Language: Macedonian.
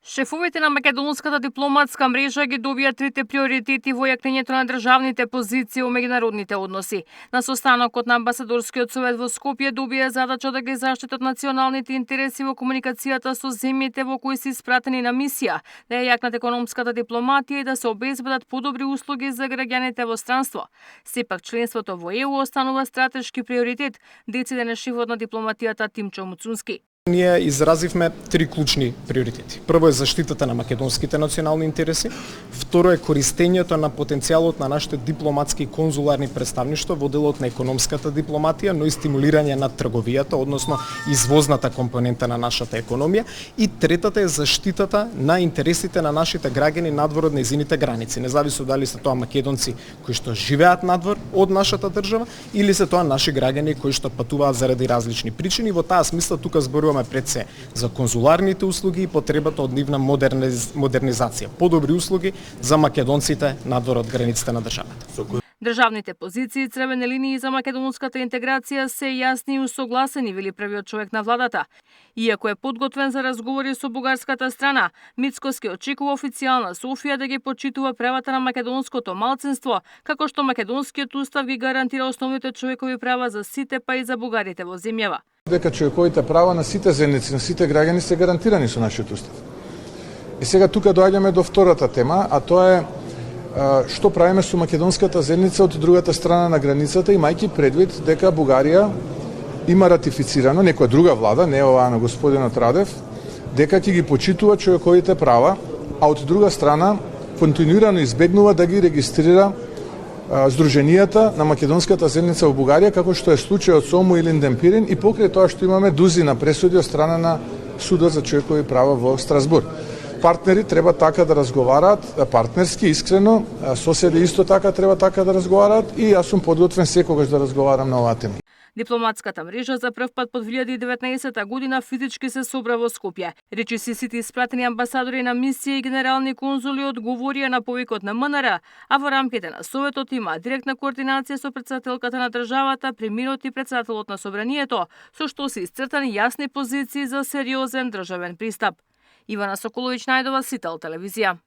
Шефовите на македонската дипломатска мрежа ги добија трите приоритети во јакнењето на државните позиции во меѓународните односи. На состанокот на амбасадорскиот совет во Скопје добија задача да ги заштитат националните интереси во комуникацијата со земјите во кои се испратени на мисија, да ја јакнат економската дипломатија и да се обезбедат подобри услуги за граѓаните во странство. Сепак членството во ЕУ останува стратешки приоритет, дециде на шефот на дипломатијата Тимчо Муцунски. Ние изразивме три клучни приоритети. Прво е заштитата на македонските национални интереси, второ е користењето на потенцијалот на нашите дипломатски и конзуларни представништва во делот на економската дипломатија, но и стимулирање на трговијата, односно извозната компонента на нашата економија, и третата е заштитата на интересите на нашите граѓани надвор од нејзините граници, независно дали се тоа македонци кои што живеат надвор од нашата држава или се тоа наши граѓани кои што патуваат заради различни причини. Во таа смисла тука зборуваме пред се за конзуларните услуги и потребата од нивна модернизација, подобри услуги за македонците надвор од границите на државата. Државните позиции и црвени линии за македонската интеграција се јасни и усогласени, вели првиот човек на владата. Иако е подготвен за разговори со бугарската страна, Мицкоски очекува официјална Софија да ги почитува правата на македонското малцинство, како што македонскиот устав ги гарантира основните човекови права за сите, па и за бугарите во земјава. Дека човековите права на сите заедници, на сите граѓани се гарантирани со нашиот устав. И сега тука доаѓаме до втората тема, а тоа е што правиме со македонската заедница од другата страна на границата, имајќи предвид дека Бугарија има ратифицирано, некоја друга влада, не оваа на господинот Радев, дека ќе ги почитува човековите права, а од друга страна континуирано избегнува да ги регистрира здруженијата на македонската заедница во Бугарија, како што е случајот со Ому Илин Демпирин и покрај тоа што имаме дузина пресуди од страна на Судот за човекови права во Страсбург. Партнери треба така да разговараат, партнерски, искрено, соседи исто така треба така да разговараат и јас сум подготвен секогаш да разговарам на оваа тема. Дипломатската мрежа за прв пат под 2019 година физички се собра во Скопје. Речиси сите испратени амбасадори на мисија и генерални конзули одговорија на повикот на МНР, а во рамките на Советот има директна координација со претседателката на државата, премиерот и претседателот на Собранието, со што се исцртани јасни позиции за сериозен државен пристап. Ивана Соколовиќ најдова, Сител телевизија.